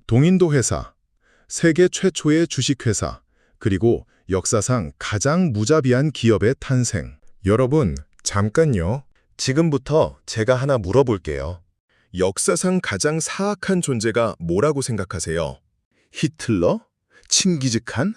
동인도 회사, 세계 최초의 주식회사, 그리고 역사상 가장 무자비한 기업의 탄생. 여러분, 잠깐요. 지금부터 제가 하나 물어볼게요. 역사상 가장 사악한 존재가 뭐라고 생각하세요? 히틀러? 칭기즈칸?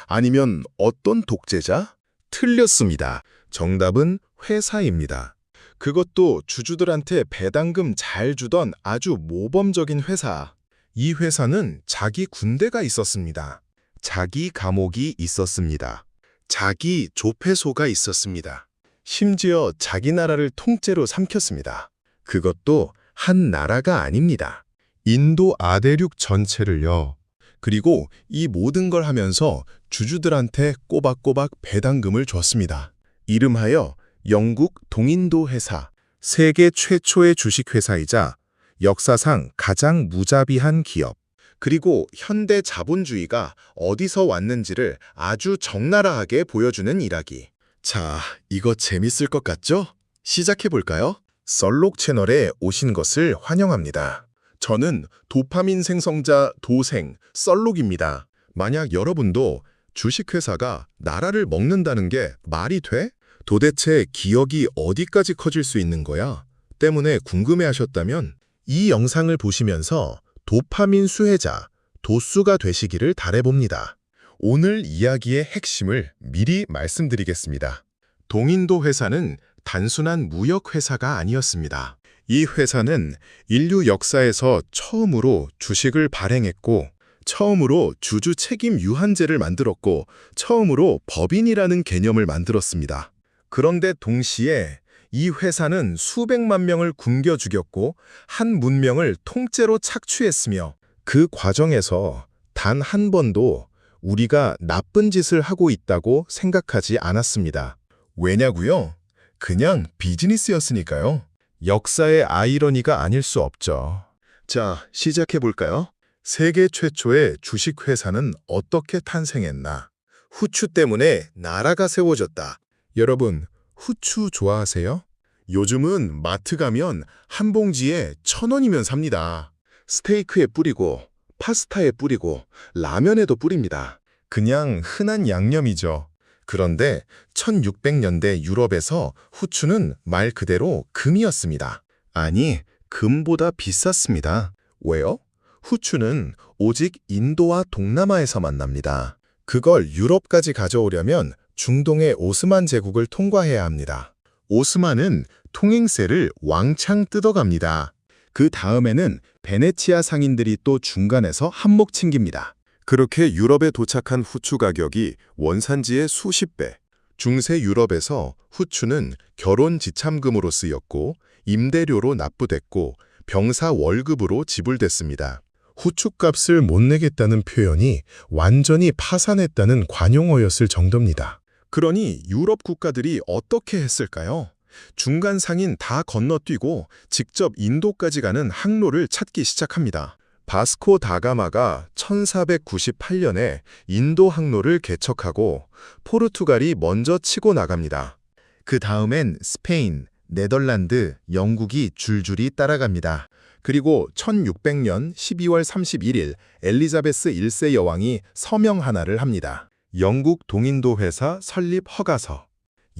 아니면 어떤 독재자? 틀렸습니다. 정답은 회사입니다. 그것도 주주들한테 배당금 잘 주던 아주 모범적인 회사. 이 회사는 자기 군대가 있었습니다. 자기 감옥이 있었습니다. 자기 조폐소가 있었습니다. 심지어 자기 나라를 통째로 삼켰습니다. 그것도 한 나라가 아닙니다. 인도 아대륙 전체를요. 그리고 이 모든 걸 하면서 주주들한테 꼬박꼬박 배당금을 줬습니다. 이름하여 영국 동인도 회사, 세계 최초의 주식회사이자 역사상 가장 무자비한 기업. 그리고 현대 자본주의가 어디서 왔는지를 아주 적나라하게 보여주는 이야기. 자, 이거 재밌을 것 같죠? 시작해볼까요? 썰록 채널에 오신 것을 환영합니다. 저는 도파민 생성자 도생 썰록입니다. 만약 여러분도 주식회사가 나라를 먹는다는 게 말이 돼? 도대체 기억이 어디까지 커질 수 있는 거야? 때문에 궁금해하셨다면 이 영상을 보시면서 도파민 수혜자, 도수가 되시기를 바라봅니다. 오늘 이야기의 핵심을 미리 말씀드리겠습니다. 동인도 회사는 단순한 무역 회사가 아니었습니다. 이 회사는 인류 역사에서 처음으로 주식을 발행했고, 처음으로 주주 책임 유한제를 만들었고, 처음으로 법인이라는 개념을 만들었습니다. 그런데 동시에 이 회사는 수백만 명을 굶겨 죽였고 한 문명을 통째로 착취했으며 그 과정에서 단 한 번도 우리가 나쁜 짓을 하고 있다고 생각하지 않았습니다. 왜냐고요? 그냥 비즈니스였으니까요. 역사의 아이러니가 아닐 수 없죠. 자, 시작해볼까요? 세계 최초의 주식회사는 어떻게 탄생했나? 후추 때문에 나라가 세워졌다. 여러분, 후추 좋아하세요? 요즘은 마트 가면 한 봉지에 1,000원이면 삽니다. 스테이크에 뿌리고, 파스타에 뿌리고, 라면에도 뿌립니다. 그냥 흔한 양념이죠. 그런데 1600년대 유럽에서 후추는 말 그대로 금이었습니다. 아니, 금보다 비쌌습니다. 왜요? 후추는 오직 인도와 동남아에서만 납니다. 그걸 유럽까지 가져오려면 중동의 오스만 제국을 통과해야 합니다. 오스만은 통행세를 왕창 뜯어갑니다. 그 다음에는 베네치아 상인들이 또 중간에서 한몫 챙깁니다. 그렇게 유럽에 도착한 후추 가격이 원산지의 수십 배. 중세 유럽에서 후추는 결혼 지참금으로 쓰였고, 임대료로 납부됐고, 병사 월급으로 지불됐습니다. 후추값을 못 내겠다는 표현이 완전히 파산했다는 관용어였을 정도입니다. 그러니 유럽 국가들이 어떻게 했을까요? 중간 상인 다 건너뛰고 직접 인도까지 가는 항로를 찾기 시작합니다. 바스코 다가마가 1498년에 인도 항로를 개척하고 포르투갈이 먼저 치고 나갑니다. 그 다음엔 스페인, 네덜란드, 영국이 줄줄이 따라갑니다. 그리고 1600년 12월 31일 엘리자베스 1세 여왕이 서명 하나를 합니다. 영국 동인도 회사 설립 허가서.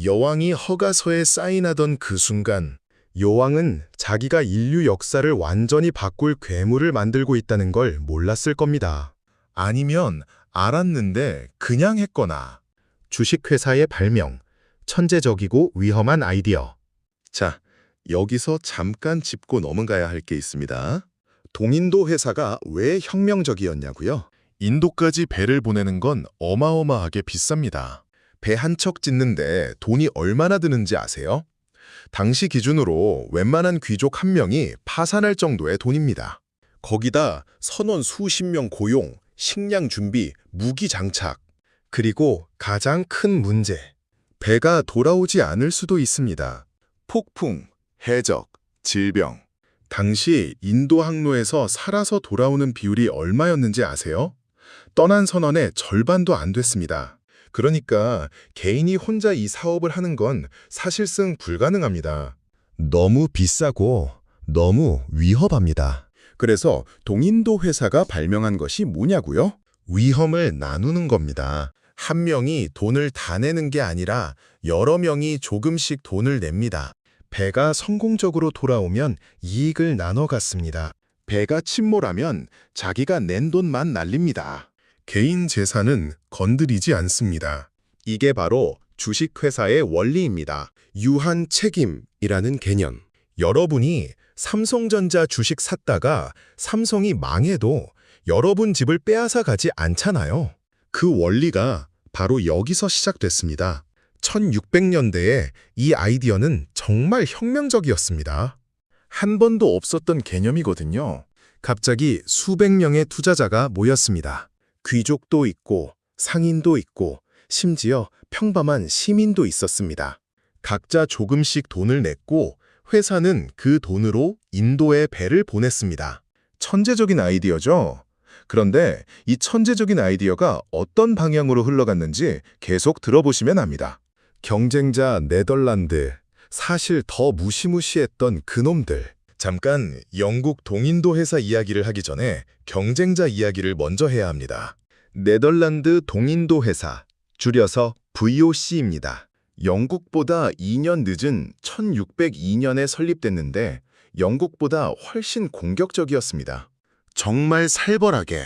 여왕이 허가서에 사인하던 그 순간 여왕은 자기가 인류 역사를 완전히 바꿀 괴물을 만들고 있다는 걸 몰랐을 겁니다. 아니면 알았는데 그냥 했거나. 주식회사의 발명, 천재적이고 위험한 아이디어. 자, 여기서 잠깐 짚고 넘어가야 할 게 있습니다. 동인도 회사가 왜 혁명적이었냐고요? 인도까지 배를 보내는 건 어마어마하게 비쌉니다. 배 한 척 짓는데 돈이 얼마나 드는지 아세요? 당시 기준으로 웬만한 귀족 한 명이 파산할 정도의 돈입니다. 거기다 선원 수십 명 고용, 식량 준비, 무기 장착. 그리고 가장 큰 문제. 배가 돌아오지 않을 수도 있습니다. 폭풍, 해적, 질병. 당시 인도 항로에서 살아서 돌아오는 비율이 얼마였는지 아세요? 떠난 선원의 절반도 안 됐습니다. 그러니까 개인이 혼자 이 사업을 하는 건 사실상 불가능합니다. 너무 비싸고 너무 위험합니다. 그래서 동인도 회사가 발명한 것이 뭐냐고요? 위험을 나누는 겁니다. 한 명이 돈을 다 내는 게 아니라 여러 명이 조금씩 돈을 냅니다. 배가 성공적으로 돌아오면 이익을 나눠 갖습니다. 배가 침몰하면 자기가 낸 돈만 날립니다. 개인 재산은 건드리지 않습니다. 이게 바로 주식회사의 원리입니다. 유한 책임이라는 개념. 여러분이 삼성전자 주식 샀다가 삼성이 망해도 여러분 집을 빼앗아 가지 않잖아요. 그 원리가 바로 여기서 시작됐습니다. 1600년대에 이 아이디어는 정말 혁명적이었습니다. 한 번도 없었던 개념이거든요. 갑자기 수백 명의 투자자가 모였습니다. 귀족도 있고 상인도 있고 심지어 평범한 시민도 있었습니다. 각자 조금씩 돈을 냈고 회사는 그 돈으로 인도에 배를 보냈습니다. 천재적인 아이디어죠? 그런데 이 천재적인 아이디어가 어떤 방향으로 흘러갔는지 계속 들어보시면 압니다. 경쟁자 네덜란드, 사실 더 무시무시했던 그놈들. 잠깐 영국 동인도 회사 이야기를 하기 전에 경쟁자 이야기를 먼저 해야 합니다. 네덜란드 동인도 회사, 줄여서 VOC입니다. 영국보다 2년 늦은 1602년에 설립됐는데 영국보다 훨씬 공격적이었습니다. 정말 살벌하게.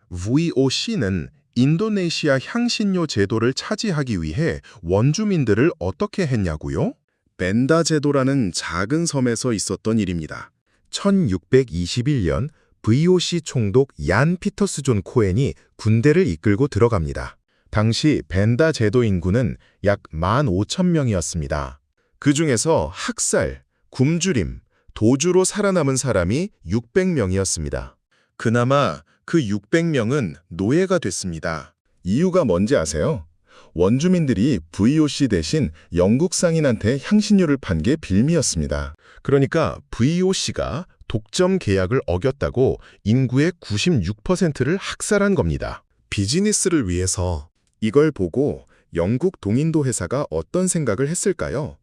VOC는 인도네시아 향신료 제도를 차지하기 위해 원주민들을 어떻게 했냐고요? 벤다 제도라는 작은 섬에서 있었던 일입니다. 1621년 VOC 총독 얀 피터스 존 코엔이 군대를 이끌고 들어갑니다. 당시 벤다 제도 인구는 약 15,000명이었습니다. 그 중에서 학살, 굶주림, 도주로 살아남은 사람이 600명이었습니다. 그나마 그 600명은 노예가 됐습니다. 이유가 뭔지 아세요? 원주민들이 VOC 대신 영국 상인한테 향신료를 판 게 빌미였습니다. 그러니까 VOC가 독점 계약을 어겼다고 인구의 96%를 학살한 겁니다. 비즈니스를 위해서. 이걸 보고 영국 동인도 회사가 어떤 생각을 했을까요?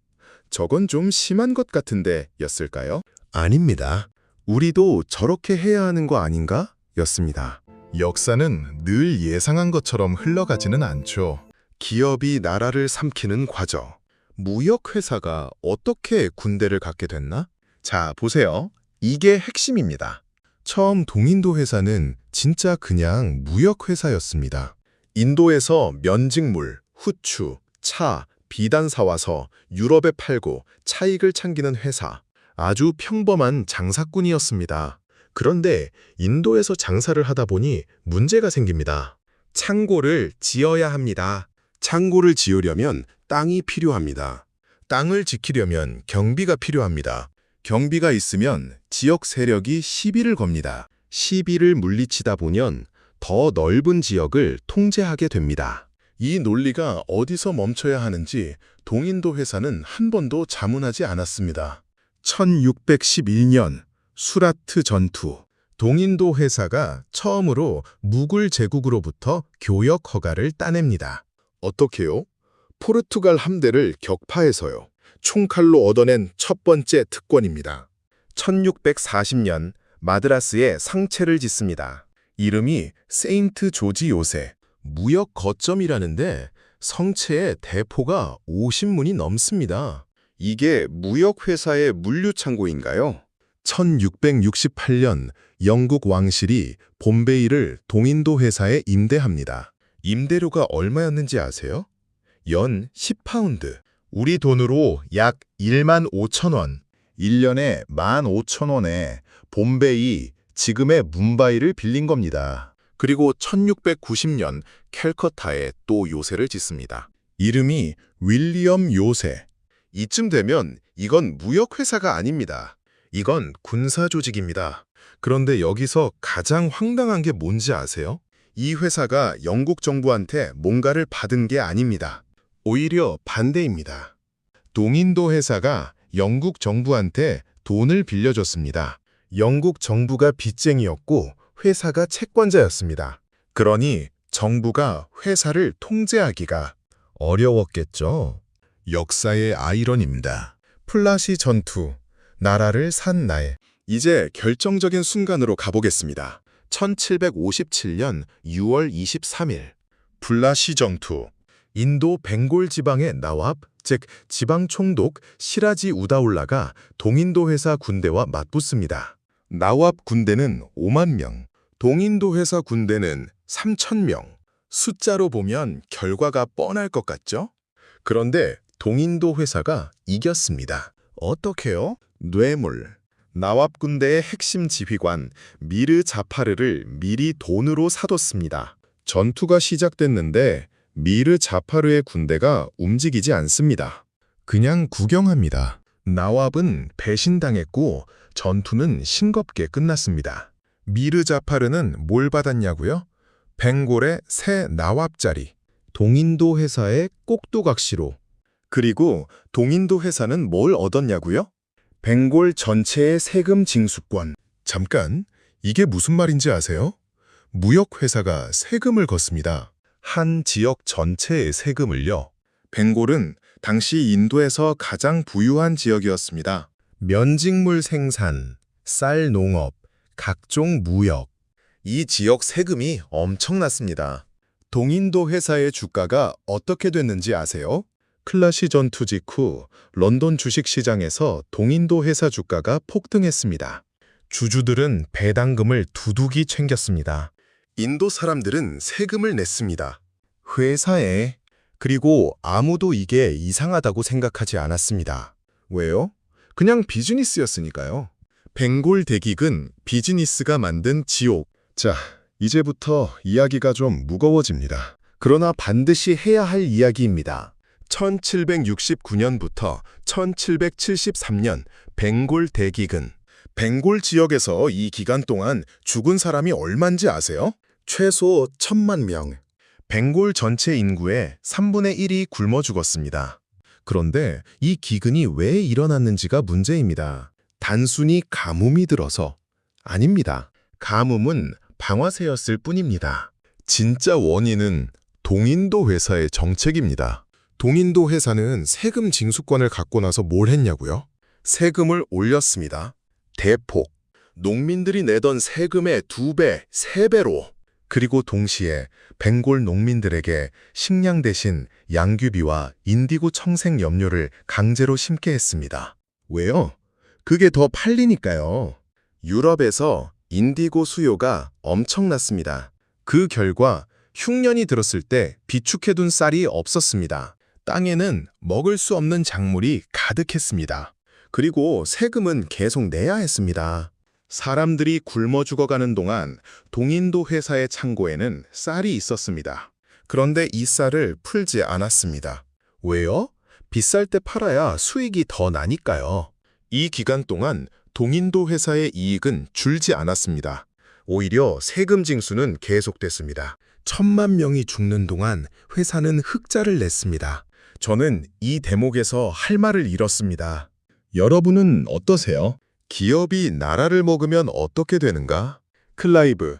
저건 좀 심한 것 같은데 였을까요? 아닙니다. 우리도 저렇게 해야 하는 거 아닌가? 였습니다. 역사는 늘 예상한 것처럼 흘러가지는 않죠. 기업이 나라를 삼키는 과정. 무역회사가 어떻게 군대를 갖게 됐나? 자, 보세요. 이게 핵심입니다. 처음 동인도 회사는 진짜 그냥 무역회사였습니다. 인도에서 면직물, 후추, 차, 비단 사와서 유럽에 팔고 차익을 챙기는 회사. 아주 평범한 장사꾼이었습니다. 그런데 인도에서 장사를 하다 보니 문제가 생깁니다. 창고를 지어야 합니다. 창고를 지으려면 땅이 필요합니다. 땅을 지키려면 경비가 필요합니다. 경비가 있으면 지역 세력이 시비를 겁니다. 시비를 물리치다 보면 더 넓은 지역을 통제하게 됩니다. 이 논리가 어디서 멈춰야 하는지 동인도 회사는 한 번도 자문하지 않았습니다. 1611년 수라트 전투. 동인도 회사가 처음으로 무굴 제국으로부터 교역 허가를 따냅니다. 어떻게요? 포르투갈 함대를 격파해서요. 총칼로 얻어낸 첫 번째 특권입니다. 1640년 마드라스에 상체를 짓습니다. 이름이 세인트 조지 요새. 무역 거점이라는데 성체의 대포가 50문이 넘습니다. 이게 무역회사의 물류창고인가요? 1668년 영국 왕실이 봄베이를 동인도 회사에 임대합니다. 임대료가 얼마였는지 아세요? 연 10파운드. 우리 돈으로 약 15,000원. 1년에 15,000원에 봄베이, 지금의 뭄바이를 빌린 겁니다. 그리고 1690년 캘커타에 또 요새를 짓습니다. 이름이 윌리엄 요새. 이쯤 되면 이건 무역회사가 아닙니다. 이건 군사조직입니다. 그런데 여기서 가장 황당한 게 뭔지 아세요? 이 회사가 영국 정부한테 뭔가를 받은 게 아닙니다. 오히려 반대입니다. 동인도 회사가 영국 정부한테 돈을 빌려줬습니다. 영국 정부가 빚쟁이였고 회사가 채권자였습니다. 그러니 정부가 회사를 통제하기가 어려웠겠죠. 역사의 아이러니입니다. 플라시 전투, 나라를 산 날. 이제 결정적인 순간으로 가보겠습니다. 1757년 6월 23일 플라시 전투. 인도 벵골 지방의 나왑, 즉 지방 총독 시라지 우다울라가 동인도 회사 군대와 맞붙습니다. 나왑 군대는 5만 명, 동인도 회사 군대는 3천 명. 숫자로 보면 결과가 뻔할 것 같죠? 그런데 동인도 회사가 이겼습니다. 어떻게요? 뇌물. 나왑 군대의 핵심 지휘관 미르 자파르를 미리 돈으로 사뒀습니다. 전투가 시작됐는데 미르 자파르의 군대가 움직이지 않습니다. 그냥 구경합니다. 나왑은 배신당했고 전투는 싱겁게 끝났습니다. 미르 자파르는 뭘 받았냐고요? 벵골의 새 나왑자리, 동인도 회사의 꼭두각시로. 그리고 동인도 회사는 뭘 얻었냐고요? 벵골 전체의 세금 징수권. 잠깐, 이게 무슨 말인지 아세요? 무역회사가 세금을 걷습니다. 한 지역 전체의 세금을요. 벵골은 당시 인도에서 가장 부유한 지역이었습니다. 면직물 생산, 쌀 농업, 각종 무역. 이 지역 세금이 엄청났습니다. 동인도 회사의 주가가 어떻게 됐는지 아세요? 플라시 전투 직후 런던 주식시장에서 동인도 회사 주가가 폭등했습니다. 주주들은 배당금을 두둑이 챙겼습니다. 인도 사람들은 세금을 냈습니다. 회사에. 그리고 아무도 이게 이상하다고 생각하지 않았습니다. 왜요? 그냥 비즈니스였으니까요. 벵골 대기근, 비즈니스가 만든 지옥. 자, 이제부터 이야기가 좀 무거워집니다. 그러나 반드시 해야 할 이야기입니다. 1769년부터 1773년 벵골 대기근. 벵골 지역에서 이 기간 동안 죽은 사람이 얼만지 아세요? 최소 1,000만 명. 벵골 전체 인구의 3분의 1이 굶어 죽었습니다. 그런데 이 기근이 왜 일어났는지가 문제입니다. 단순히 가뭄이 들어서 아닙니다. 가뭄은 방화세였을 뿐입니다. 진짜 원인은 동인도 회사의 정책입니다. 동인도 회사는 세금 징수권을 갖고 나서 뭘 했냐고요? 세금을 올렸습니다. 대폭. 농민들이 내던 세금의 2배, 3배로. 그리고 동시에 벵골 농민들에게 식량 대신 양귀비와 인디고 청색 염료를 강제로 심게 했습니다. 왜요? 그게 더 팔리니까요. 유럽에서 인디고 수요가 엄청났습니다. 그 결과 흉년이 들었을 때 비축해둔 쌀이 없었습니다. 땅에는 먹을 수 없는 작물이 가득했습니다. 그리고 세금은 계속 내야 했습니다. 사람들이 굶어 죽어가는 동안 동인도 회사의 창고에는 쌀이 있었습니다. 그런데 이 쌀을 풀지 않았습니다. 왜요? 비쌀 때 팔아야 수익이 더 나니까요. 이 기간 동안 동인도 회사의 이익은 줄지 않았습니다. 오히려 세금 징수는 계속됐습니다. 1,000만 명이 죽는 동안 회사는 흑자를 냈습니다. 저는 이 대목에서 할 말을 잃었습니다. 여러분은 어떠세요? 기업이 나라를 먹으면 어떻게 되는가? 클라이브,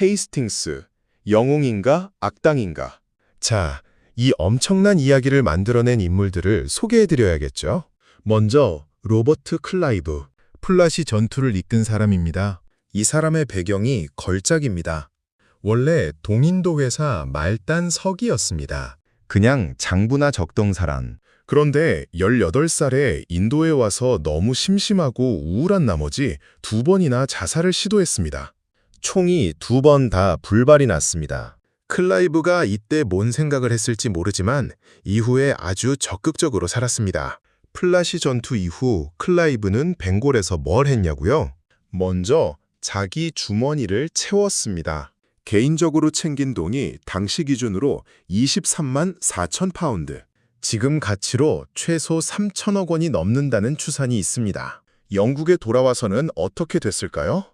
헤이스팅스, 영웅인가 악당인가? 자, 이 엄청난 이야기를 만들어낸 인물들을 소개해드려야겠죠? 먼저 로버트 클라이브, 플라시 전투를 이끈 사람입니다. 이 사람의 배경이 걸작입니다. 원래 동인도 회사 말단 서기였습니다. 그냥 장부나 적던 사람. 그런데 18살에 인도에 와서 너무 심심하고 우울한 나머지 2번이나 자살을 시도했습니다. 총이 2번 다 불발이 났습니다. 클라이브가 이때 뭔 생각을 했을지 모르지만 이후에 아주 적극적으로 살았습니다. 플라시 전투 이후 클라이브는 벵골에서 뭘 했냐고요? 먼저 자기 주머니를 채웠습니다. 개인적으로 챙긴 돈이 당시 기준으로 23만 4천 파운드. 지금 가치로 최소 3천억 원이 넘는다는 추산이 있습니다. 영국에 돌아와서는 어떻게 됐을까요?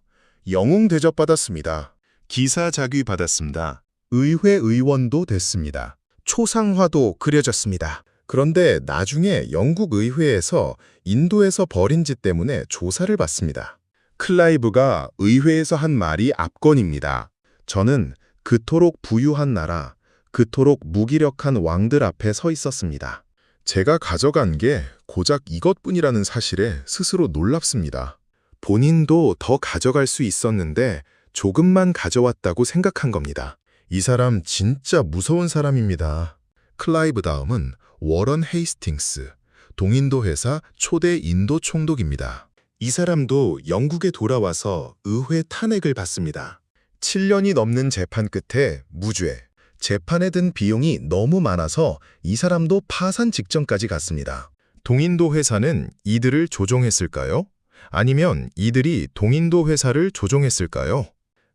영웅 대접받았습니다. 기사 자귀 받았습니다. 의회 의원도 됐습니다. 초상화도 그려졌습니다. 그런데 나중에 영국 의회에서 인도에서 벌인 짓 때문에 조사를 받습니다. 클라이브가 의회에서 한 말이 압권입니다. 저는 그토록 부유한 나라, 그토록 무기력한 왕들 앞에 서 있었습니다. 제가 가져간 게 고작 이것뿐이라는 사실에 스스로 놀랍습니다. 본인도 더 가져갈 수 있었는데 조금만 가져왔다고 생각한 겁니다. 이 사람 진짜 무서운 사람입니다. 클라이브 다음은 워런 헤이스팅스, 동인도 회사 초대 인도 총독입니다. 이 사람도 영국에 돌아와서 의회 탄핵을 받습니다. 7년이 넘는 재판 끝에 무죄. 재판에 든 비용이 너무 많아서 이 사람도 파산 직전까지 갔습니다. 동인도 회사는 이들을 조종했을까요? 아니면 이들이 동인도 회사를 조종했을까요?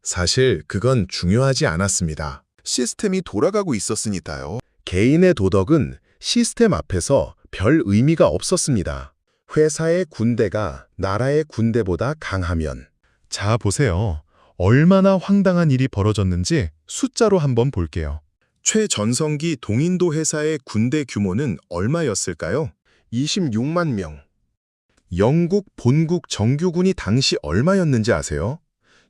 사실 그건 중요하지 않았습니다. 시스템이 돌아가고 있었으니까요. 개인의 도덕은 시스템 앞에서 별 의미가 없었습니다. 회사의 군대가 나라의 군대보다 강하면. 자, 보세요. 얼마나 황당한 일이 벌어졌는지 숫자로 한번 볼게요. 최전성기 동인도 회사의 군대 규모는 얼마였을까요? 26만 명. 영국 본국 정규군이 당시 얼마였는지 아세요?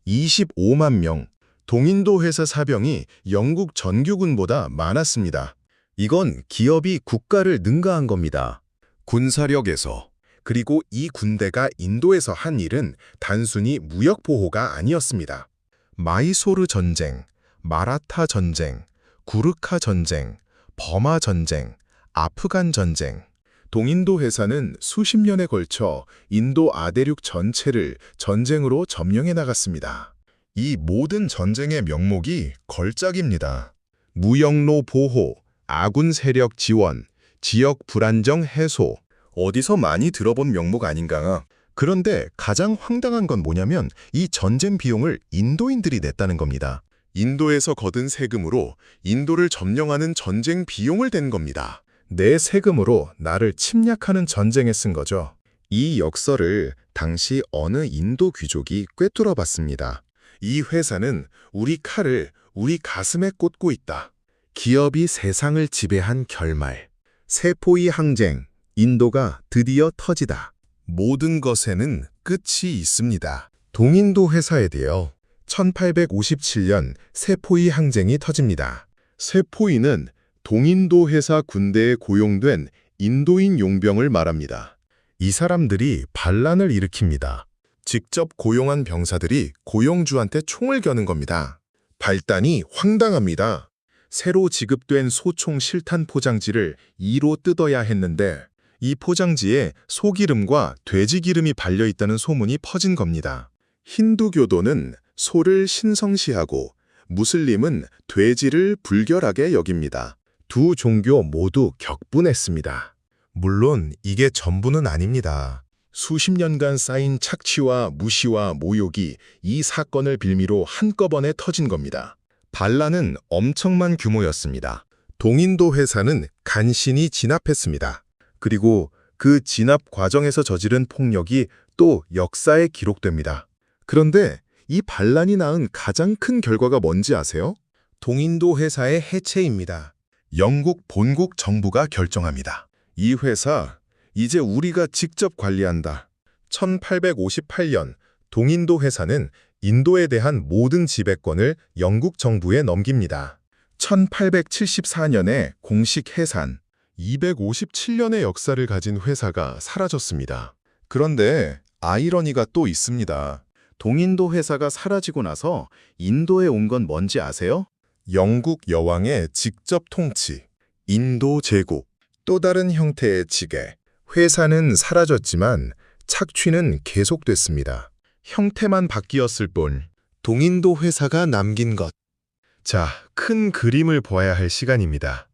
25만 명. 동인도 회사 사병이 영국 전규군보다 많았습니다. 이건 기업이 국가를 능가한 겁니다. 군사력에서. 그리고 이 군대가 인도에서 한 일은 단순히 무역 보호가 아니었습니다. 마이소르 전쟁, 마라타 전쟁, 구르카 전쟁, 버마 전쟁, 아프간 전쟁. 동인도 회사는 수십 년에 걸쳐 인도 아대륙 전체를 전쟁으로 점령해 나갔습니다. 이 모든 전쟁의 명목이 걸작입니다. 무역로 보호, 아군 세력 지원, 지역 불안정 해소. 어디서 많이 들어본 명목 아닌가? 그런데 가장 황당한 건 뭐냐면 이 전쟁 비용을 인도인들이 냈다는 겁니다. 인도에서 거둔 세금으로 인도를 점령하는 전쟁 비용을 댄 겁니다. 내 세금으로 나를 침략하는 전쟁에 쓴 거죠. 이 역설을 당시 어느 인도 귀족이 꿰뚫어 봤습니다. 이 회사는 우리 칼을 우리 가슴에 꽂고 있다. 기업이 세상을 지배한 결말. 세포의 항쟁. 인도가 드디어 터지다. 모든 것에는 끝이 있습니다. 동인도 회사에 대해 1857년 세포의 항쟁이 터집니다. 세포이는 동인도 회사 군대에 고용된 인도인 용병을 말합니다. 이 사람들이 반란을 일으킵니다. 직접 고용한 병사들이 고용주한테 총을 겨눈 겁니다. 발단이 황당합니다. 새로 지급된 소총 실탄 포장지를 2로 뜯어야 했는데 이 포장지에 소기름과 돼지기름이 발려있다는 소문이 퍼진 겁니다. 힌두교도는 소를 신성시하고 무슬림은 돼지를 불결하게 여깁니다. 두 종교 모두 격분했습니다. 물론 이게 전부는 아닙니다. 수십 년간 쌓인 착취와 무시와 모욕이 이 사건을 빌미로 한꺼번에 터진 겁니다. 반란은 엄청난 규모였습니다. 동인도 회사는 간신히 진압했습니다. 그리고 그 진압 과정에서 저지른 폭력이 또 역사에 기록됩니다. 그런데 이 반란이 낳은 가장 큰 결과가 뭔지 아세요? 동인도 회사의 해체입니다. 영국 본국 정부가 결정합니다. 이 회사 이제 우리가 직접 관리한다. 1858년 동인도 회사는 인도에 대한 모든 지배권을 영국 정부에 넘깁니다. 1874년에 공식 해산. 257년의 역사를 가진 회사가 사라졌습니다. 그런데 아이러니가 또 있습니다. 동인도 회사가 사라지고 나서 인도에 온 건 뭔지 아세요? 영국 여왕의 직접 통치, 인도 제국, 또 다른 형태의 지배. 회사는 사라졌지만 착취는 계속됐습니다. 형태만 바뀌었을 뿐 동인도 회사가 남긴 것. 자, 큰 그림을 보아야 할 시간입니다.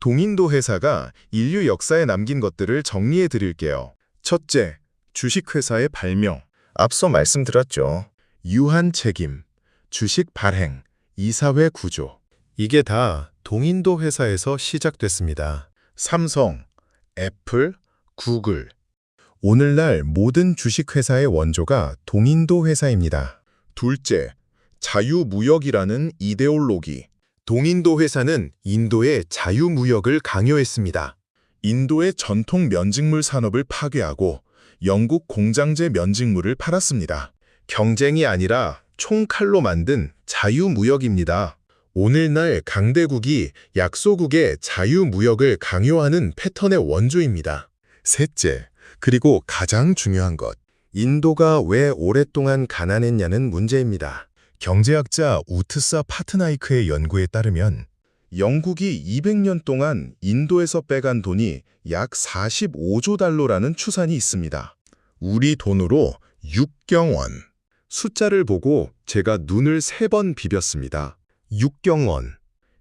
동인도 회사가 인류 역사에 남긴 것들을 정리해 드릴게요. 첫째, 주식회사의 발명. 앞서 말씀드렸죠. 유한 책임, 주식 발행, 이사회 구조. 이게 다 동인도 회사에서 시작됐습니다. 삼성, 애플, 구글. 오늘날 모든 주식회사의 원조가 동인도 회사입니다. 둘째, 자유무역이라는 이데올로기. 동인도 회사는 인도의 자유무역을 강요했습니다. 인도의 전통 면직물 산업을 파괴하고 영국 공장제 면직물을 팔았습니다. 경쟁이 아니라 총칼로 만든 자유무역입니다. 오늘날 강대국이 약소국의 자유무역을 강요하는 패턴의 원조입니다. 셋째, 그리고 가장 중요한 것. 인도가 왜 오랫동안 가난했냐는 문제입니다. 경제학자 우트사 파트나이크의 연구에 따르면 영국이 200년 동안 인도에서 빼간 돈이 약 45조 달러라는 추산이 있습니다. 우리 돈으로 6경원. 숫자를 보고 제가 눈을 3번 비볐습니다. 6경원.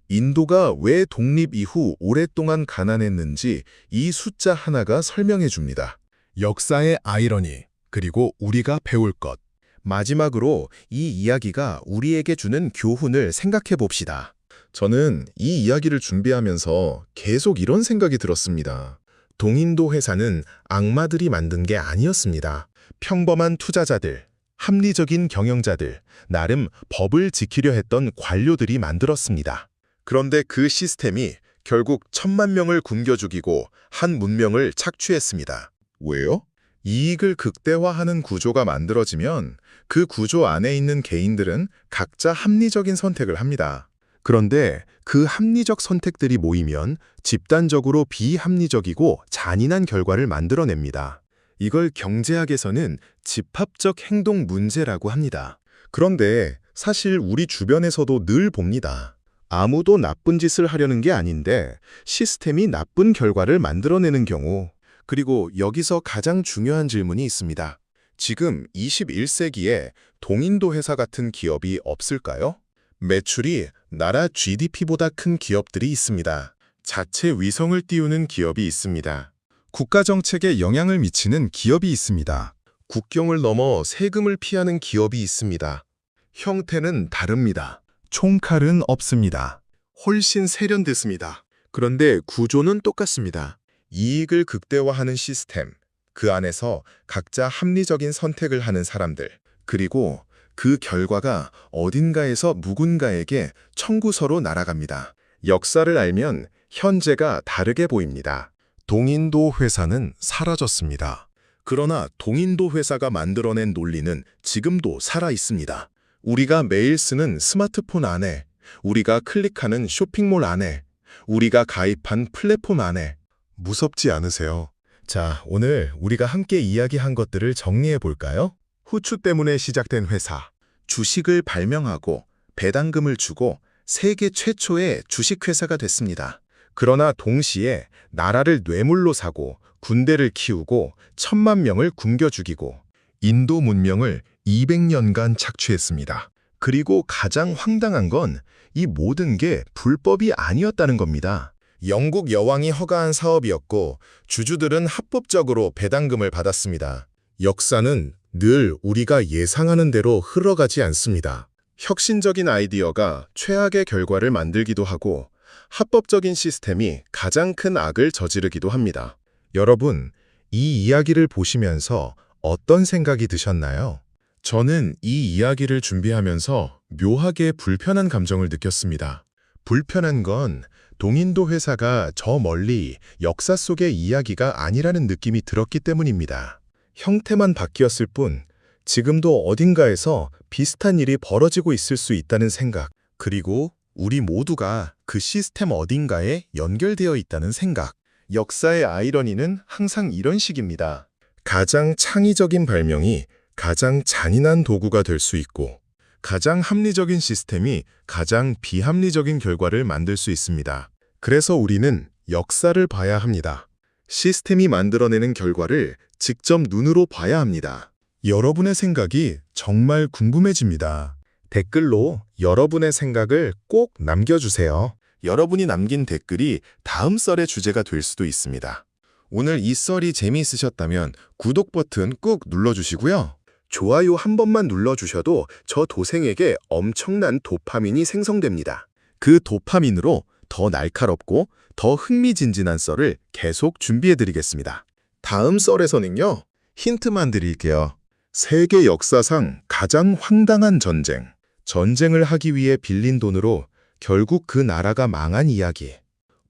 인도가 왜 독립 이후 오랫동안 가난했는지 이 숫자 하나가 설명해 줍니다. 역사의 아이러니, 그리고 우리가 배울 것. 마지막으로 이 이야기가 우리에게 주는 교훈을 생각해 봅시다. 저는 이 이야기를 준비하면서 계속 이런 생각이 들었습니다. 동인도 회사는 악마들이 만든 게 아니었습니다. 평범한 투자자들, 합리적인 경영자들, 나름 법을 지키려 했던 관료들이 만들었습니다. 그런데 그 시스템이 결국 1000만 명을 굶겨 죽이고 한 문명을 착취했습니다. 왜요? 이익을 극대화하는 구조가 만들어지면 그 구조 안에 있는 개인들은 각자 합리적인 선택을 합니다. 그런데 그 합리적 선택들이 모이면 집단적으로 비합리적이고 잔인한 결과를 만들어냅니다. 이걸 경제학에서는 집합적 행동 문제라고 합니다. 그런데 사실 우리 주변에서도 늘 봅니다. 아무도 나쁜 짓을 하려는 게 아닌데 시스템이 나쁜 결과를 만들어내는 경우. 그리고 여기서 가장 중요한 질문이 있습니다. 지금 21세기에 동인도 회사 같은 기업이 없을까요? 매출이 나라 GDP보다 큰 기업들이 있습니다. 자체 위성을 띄우는 기업이 있습니다. 국가 정책에 영향을 미치는 기업이 있습니다. 국경을 넘어 세금을 피하는 기업이 있습니다. 형태는 다릅니다. 총칼은 없습니다. 훨씬 세련됐습니다. 그런데 구조는 똑같습니다. 이익을 극대화하는 시스템, 그 안에서 각자 합리적인 선택을 하는 사람들, 그리고 그 결과가 어딘가에서 누군가에게 청구서로 날아갑니다. 역사를 알면 현재가 다르게 보입니다. 동인도 회사는 사라졌습니다. 그러나 동인도 회사가 만들어낸 논리는 지금도 살아 있습니다. 우리가 매일 쓰는 스마트폰 안에, 우리가 클릭하는 쇼핑몰 안에, 우리가 가입한 플랫폼 안에. 무섭지 않으세요? 자, 오늘 우리가 함께 이야기한 것들을 정리해 볼까요? 후추 때문에 시작된 회사, 주식을 발명하고 배당금을 주고 세계 최초의 주식회사가 됐습니다. 그러나 동시에 나라를 뇌물로 사고 군대를 키우고 1000만 명을 굶겨 죽이고 인도 문명을 200년간 착취했습니다. 그리고 가장 황당한 건 이 모든 게 불법이 아니었다는 겁니다. 영국 여왕이 허가한 사업이었고 주주들은 합법적으로 배당금을 받았습니다. 역사는 늘 우리가 예상하는 대로 흘러가지 않습니다. 혁신적인 아이디어가 최악의 결과를 만들기도 하고 합법적인 시스템이 가장 큰 악을 저지르기도 합니다. 여러분, 이 이야기를 보시면서 어떤 생각이 드셨나요? 저는 이 이야기를 준비하면서 묘하게 불편한 감정을 느꼈습니다. 불편한 건 동인도 회사가 저 멀리 역사 속의 이야기가 아니라는 느낌이 들었기 때문입니다. 형태만 바뀌었을 뿐 지금도 어딘가에서 비슷한 일이 벌어지고 있을 수 있다는 생각, 그리고 우리 모두가 그 시스템 어딘가에 연결되어 있다는 생각. 역사의 아이러니는 항상 이런 식입니다. 가장 창의적인 발명이 가장 잔인한 도구가 될 수 있고 가장 합리적인 시스템이 가장 비합리적인 결과를 만들 수 있습니다. 그래서 우리는 역사를 봐야 합니다. 시스템이 만들어내는 결과를 직접 눈으로 봐야 합니다. 여러분의 생각이 정말 궁금해집니다. 댓글로 여러분의 생각을 꼭 남겨주세요. 여러분이 남긴 댓글이 다음 썰의 주제가 될 수도 있습니다. 오늘 이 썰이 재미있으셨다면 구독 버튼 꾹 눌러주시고요. 좋아요 한 번만 눌러주셔도 저 도생에게 엄청난 도파민이 생성됩니다. 그 도파민으로 더 날카롭고 더 흥미진진한 썰을 계속 준비해드리겠습니다. 다음 썰에서는요, 힌트만 드릴게요. 세계 역사상 가장 황당한 전쟁. 전쟁을 하기 위해 빌린 돈으로 결국 그 나라가 망한 이야기.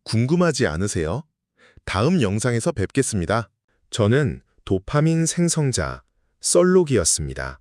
궁금하지 않으세요? 다음 영상에서 뵙겠습니다. 저는 도파민 생성자 썰록이었습니다.